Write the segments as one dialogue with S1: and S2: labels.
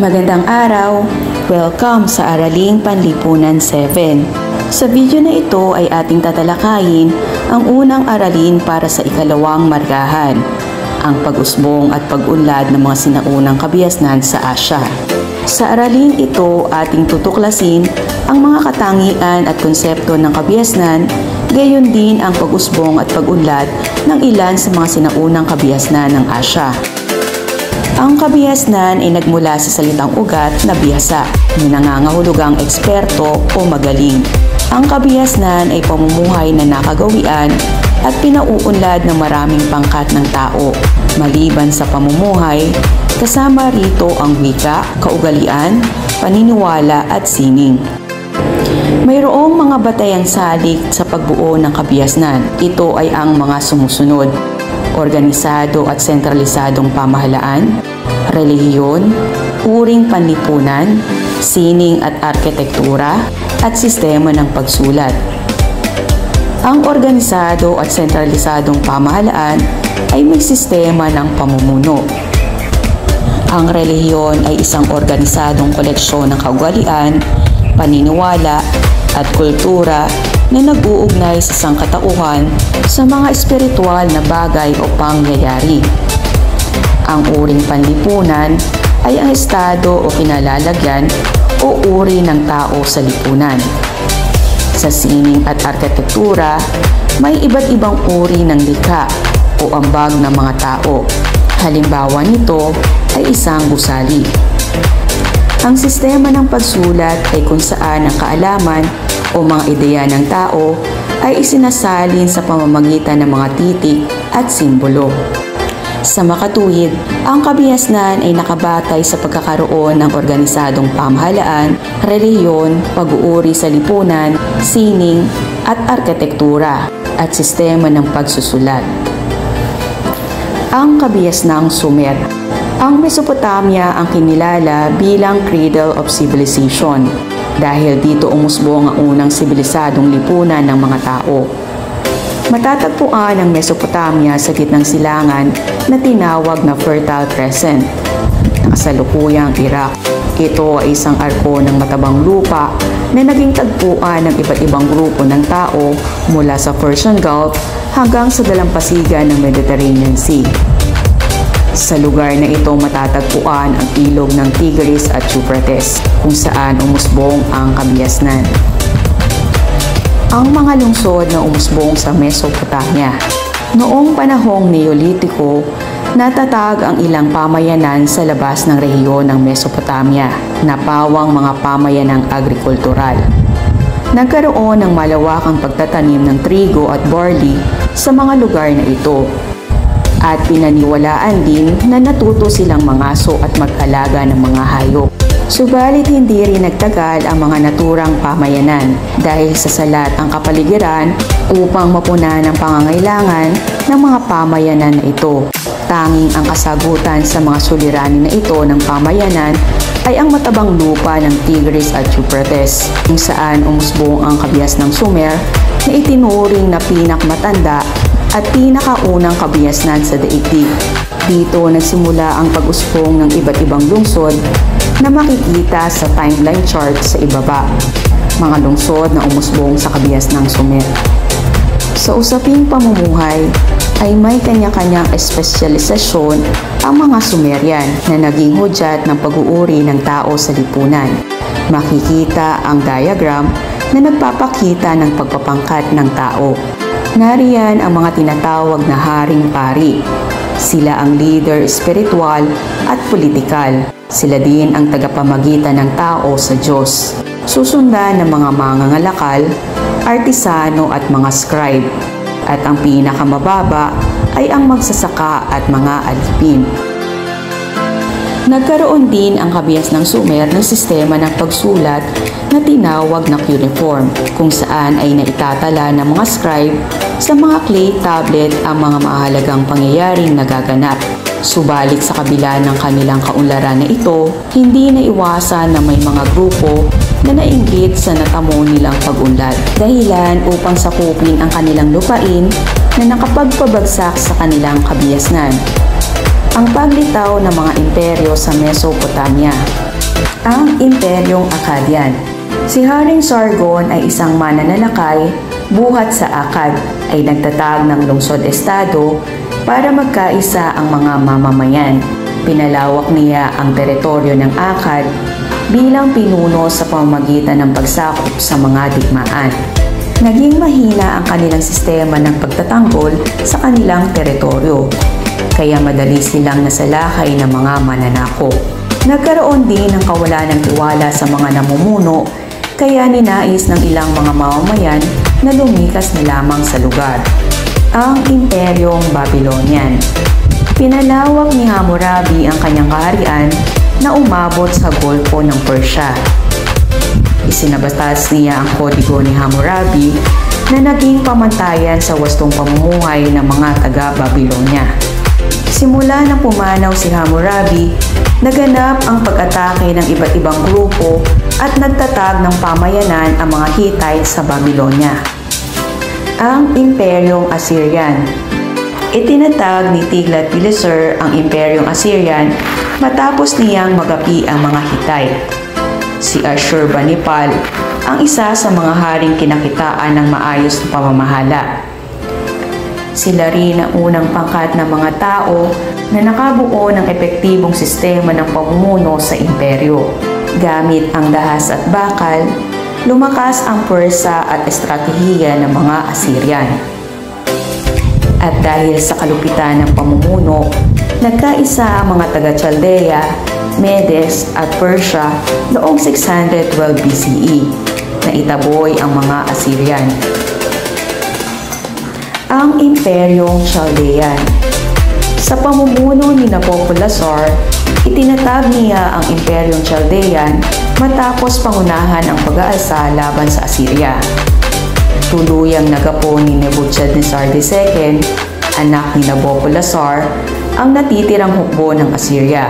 S1: Magandang araw! Welcome sa Araling Panlipunan 7. Sa video na ito ay ating tatalakayin ang unang aralin para sa ikalawang margahan, ang pag-usbong at pag-unlad ng mga sinaunang kabiasnan sa Asya. Sa aralin ito, ating tutuklasin ang mga katangian at konsepto ng kabiasnan, gayon din ang pag-usbong at pag-unlad ng ilan sa mga sinaunang kabiasnan ng Asya. Ang kabihasnan ay nagmula sa salitang ugat na bihasa, na nangangahulugang eksperto o magaling. Ang kabihasnan ay pamumuhay na nakagawian at pinauunlad ng maraming pangkat ng tao, maliban sa pamumuhay, kasama rito ang wika, kaugalian, paniniwala at sining. Mayroong mga batayang salik sa pagbuo ng kabihasnan. Ito ay ang mga sumusunod: organisado at sentralisadong pamahalaan, relihiyon, uring panlipunan, sining at arkitektura, at sistema ng pagsulat. Ang organisado at sentralisadong pamahalaan ay may sistema ng pamumuno. Ang relihiyon ay isang organisadong koleksyon ng kaugalian, paniniwala, at kultura na nag-uugnay sa sangkatauhan sa mga espiritual na bagay o pangyayari. Ang uring panlipunan ay ang estado o kinalalagyan o uri ng tao sa lipunan. Sa sining at arkitektura, may iba't ibang uri ng likha o ambag ng mga tao. Halimbawa nito ay isang gusali. Ang sistema ng pagsulat ay kung saan ang kaalaman o mga ideya ng tao ay isinasalin sa pamamagitan ng mga titik at simbolo. Sa makatuwid, ang kabihasnan ay nakabatay sa pagkakaroon ng organisadong pamahalaan, relihiyon, pag-uuri sa lipunan, sining at arkitektura, at sistema ng pagsusulat. Ang kabihasnang Sumer. Ang Mesopotamia ang kinilala bilang cradle of civilization dahil dito umusbong ang unang sibilisadong lipunan ng mga tao. Matatagpuan ang Mesopotamia sa gitnang silangan na tinawag na Fertile Crescent ng kasalukuyang Iraq. Ito ay isang arko ng matabang lupa na naging tagpuan ng iba't ibang grupo ng tao mula sa Persian Gulf hanggang sa dalampasigan ng Mediterranean Sea. Sa lugar na ito matatagpuan ang ilog ng Tigris at Euphrates, kung saan umusbong ang kabihasnan. Ang mga lungsod na umusbong sa Mesopotamia. Noong panahong Neolitiko, natatag ang ilang pamayanan sa labas ng rehiyon ng Mesopotamia na pawang mga pamayanang agrikultural. Nagkaroon ng malawakang pagtatanim ng trigo at barley sa mga lugar na ito. At pinaniwalaan din na natuto silang mangaso at mag-alaga ng mga hayop. Subalit hindi rin nagtagal ang mga naturang pamayanan dahil sa salat ang kapaligiran upang mapunan ang pangangailangan ng mga pamayanan na ito. Tanging ang kasagutan sa mga suliranin na ito ng pamayanan ay ang matabang lupa ng Tigris at Euphrates, kung saan umusbong ang kabihasnang Sumer na itinuring na pinakamatanda at pinakaunang kabihasnan sa daigdig. Dito nagsimula ang pag-usbong ng iba't ibang lungsod na makikita sa timeline chart sa ibaba. Mga lungsod na umusbong sa kabihasnang Sumer. Sa usaping pamumuhay ay may kanya-kanyang espesyalisasyon ang mga Sumerian na naging hudyat ng pag-uuri ng tao sa lipunan. Makikita ang diagram na nagpapakita ng pagpapangkat ng tao. Nariyan ang mga tinatawag na haring pari. Sila ang leader espiritual at politikal. Sila din ang tagapamagitan ng tao sa Diyos. Susundan ng mga mangangalakal, artisano at mga scribe. At ang pinakamababa ay ang magsasaka at mga alipin. Nagkaroon din ang kabihasnang Sumer ng sistema ng pagsulat na tinawag na cuneiform, kung saan ay naitatala ng mga scribe sa mga clay tablet ang mga mahalagang pangyayaring nagaganap. Subalit sa kabila ng kanilang kaunlaran na ito, hindi naiwasan na may mga grupo na nainggit sa natamo nilang pag-unlad, dahilan upang sakupin ang kanilang lupain na nakapagpabagsak sa kanilang kabihasnan. Ang paglitaw ng mga imperyo sa Mesopotamia. Ang Imperyong Akkadian. Si Haring Sargon ay isang mananalakay buhat sa Akkad ay nagtatag ng lungsod-estado para magkaisa ang mga mamamayan. Pinalawak niya ang teritoryo ng Akkad bilang pinuno sa pamamagitan ng pagsakop sa mga digmaan. Naging mahina ang kanilang sistema ng pagtatanggol sa kanilang teritoryo, kaya madali silang nasalakay ng mga mananakop. Nagkaroon din ng kawalan ng tiwala sa mga namumuno, kaya ninais ng ilang mga mamamayan na lumikas na lamang sa lugar. Ang Imperyong Babylonian. Pinalawak ni Hammurabi ang kanyang kaharian na umabot sa Golfo ng Persia. Isinabatas niya ang kodigo ni Hammurabi na naging pamantayan sa wastong pamumuhay ng mga taga-Babylonia. Simula nang pumanaw si Hammurabi, naganap ang pag-atake ng iba't ibang grupo at nagtatag ng pamayanan ang mga Hittite sa Babylonia. Ang Imperyong Assyrian. Itinatag ni Tiglath-Pileser ang Imperyong Assyrian matapos niyang magapi ang mga Hittite. Si Ashurbanipal ang isa sa mga haring kinakitaan ng maayos na pamamahala. Sila rin ang unang pangkat ng mga tao na nakabuo ng epektibong sistema ng pamumuno sa imperyo. Gamit ang dahas at bakal, lumakas ang pwersa at estratehiya ng mga Assyrian. At dahil sa kalupitan ng pamumuno, nagkaisa ang mga taga-Chaldea, Medes at Persia noong 612 BCE na itaboy ang mga Assyrian. Ang Imperyong Chaldean. Sa pamumuno ni Nabopolassar, itinatag niya ang Imperyong Chaldean matapos pangunahan ang pag-aalsa laban sa Assyria. Tuluyang nagapo ni Nebuchadnezzar II, anak ni Nabopolassar, ang natitirang hukbo ng Assyria.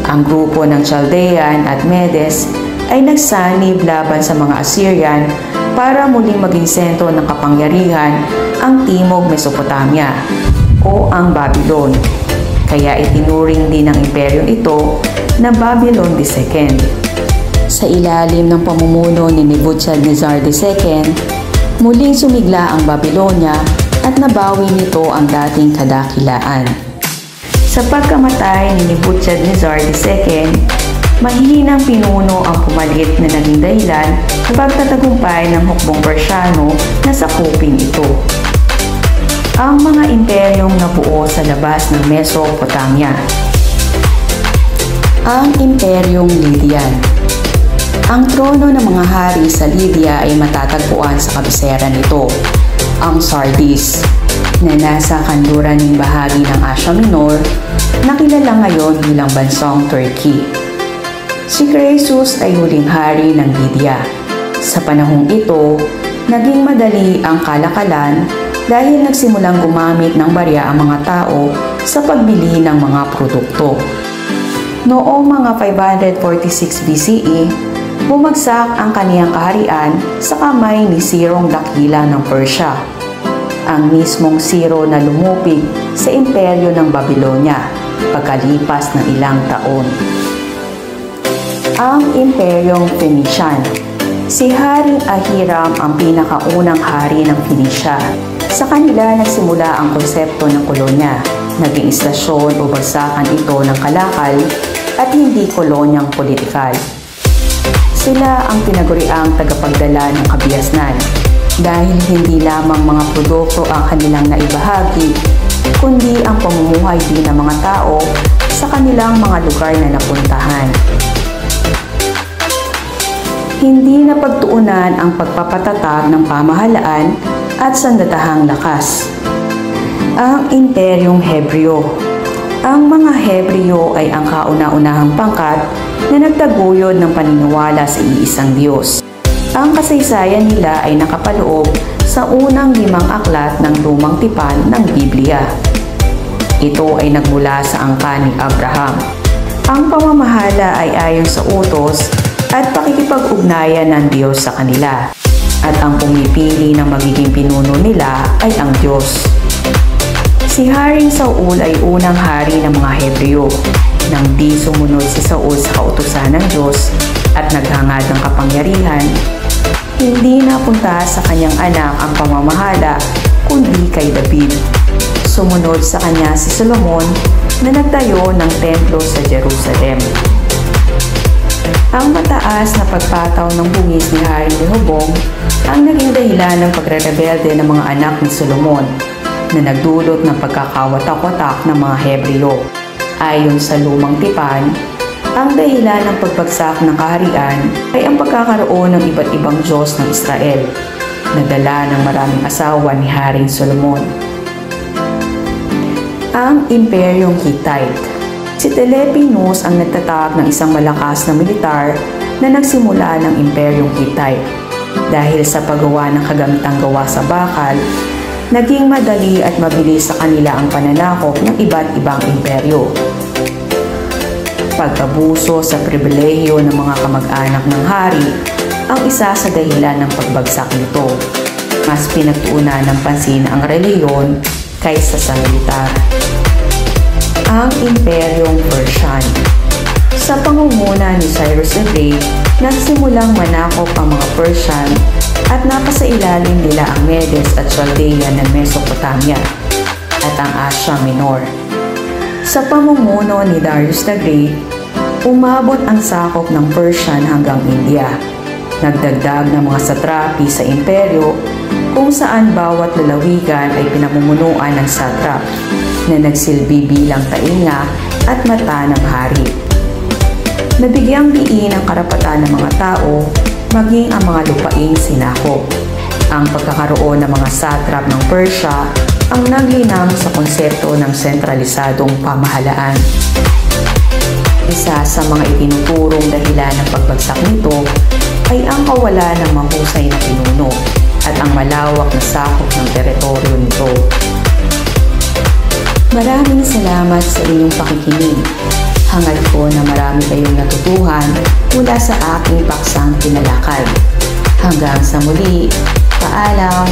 S1: Ang grupo ng Chaldean at Medes ay nagsanib laban sa mga Assyrian para muling maging sentro ng kapangyarihan ang Timog Mesopotamia o ang Babylon. Kaya itinuring din ng imperyong ito na Babylon II. Sa ilalim ng pamumuno ni Nebuchadnezzar II, muling sumigla ang Babylonia at nabawi nito ang dating kadakilaan. Sa pagkamatay ni Nebuchadnezzar II, mahihinang pinuno ang pumalit na naging dahilan sa pagtatagumpay ng hukbong Persyano na sakupin ito. Ang mga imperyong nabuo sa labas ng Mesopotamia. Ang Imperyong Lydian. Ang trono ng mga hari sa Lydia ay matatagpuan sa kabisera nito, ang Sardis, na nasa kanluran ng bahagi ng Asia Minor, na kilala ngayon bilang bansang Turkey. Si Croesus ay huling hari ng Lydia. Sa panahong ito, naging madali ang kalakalan dahil nagsimulang gumamit ng barya ang mga tao sa pagbili ng mga produkto. Noong mga 546 BCE, bumagsak ang kaniyang kaharian sa kamay ni Sirong Dakila ng Persia, ang mismong Siro na lumupig sa imperyo ng Babylonia pagkalipas ng ilang taon. Ang Imperyong Phoenician. Si Haring Ahiram ang pinakaunang hari ng Phoenicia. Sa kanila nagsimula ang konsepto ng kolonya. Naging istasyon o bagsakan ito ng kalakal at hindi kolonyang politikal. Sila ang tinaguriang tagapagdala ng kabiasnan dahil hindi lamang mga produkto ang kanilang naibahagi, kundi ang pamumuhay din ng mga tao sa kanilang mga lugar na napuntahan. Hindi napagtuunan ang pagpapatatag ng pamahalaan at sandatahang lakas. Ang Imperyong Hebreo. Ang mga Hebreo ay ang kauna-unahang pangkat na nagtaguyod ng paniniwala sa iisang Diyos. Ang kasaysayan nila ay nakapaloob sa unang 5 aklat ng lumang tipan ng Biblia. Ito ay nagmula sa angka ni Abraham. Ang pamamahala ay ayon sa utos at pakikipag-ugnayan ng Diyos sa kanila. At ang pumipili ng magiging pinuno nila ay ang Diyos. Si Haring Saul ay unang hari ng mga Hebreo. Nang di sumunod si Saul sa kautusan ng Diyos at naghangad ng kapangyarihan, hindi napunta sa kanyang anak ang pamamahala kundi kay David. Sumunod sa kanya si Solomon na nagtayo ng templo sa Jerusalem. Ang mataas na pagpataw ng bungis ni Haring Rehoboam ang naging dahilan ng pagre-rebelde ng mga anak ni Solomon na nagdulot ng pagkakawatak-watak ng mga Hebreo. Ayon sa Lumang Tipan, ang dahilan ng pagbagsak ng kaharian ay ang pagkakaroon ng iba't ibang Diyos ng Israel na dala ng maraming asawa ni Haring Solomon. Ang Imperyong Hittite. Si Telepinos ang nagtatag ng isang malakas na militar na nagsimula ng Imperyong Hittite. Dahil sa paggawa ng kagamitang gawa sa bakal, naging madali at mabilis sa kanila ang pananakop ng iba't ibang imperyo. Pag-abuso sa pribilehiyo ng mga kamag-anak ng hari ang isa sa dahilan ng pagbagsak nito. Mas pinagtuunan ng pansin ang reliyon kaysa sa militar. Ang Imperyong Persian. Sa pangunguna ni Cyrus the Great, nagsimulang manakop ang mga Persian at napasailalim nila ang Medes at Chaldea ng Mesopotamia at ang Asia Minor. Sa pamumuno ni Darius the Great, umabot ang sakop ng Persian hanggang India. Nagdagdag ng mga satrapi sa imperyo kung saan bawat lalawigan ay pinamumunuan ng satrap na nagsilbi bilang tainga at mata ng hari. Nabigyang diin ang karapatan ng mga tao maging ang mga lupaing sinakop. Ang pagkakaroon ng mga satrap ng Persia ang naglinang sa konsepto ng sentralisadong pamahalaan. Isa sa mga itinuturong dahilan ng pagbagsak nito ay ang kawalan ng mahusay na pinuno at ang malawak na sakop ng teritoryo nito. Maraming salamat sa inyong pakikinig. Hangad ko na marami kayong natutuhan mula sa aking paksang tinalakay. Hanggang sa muli, paalam!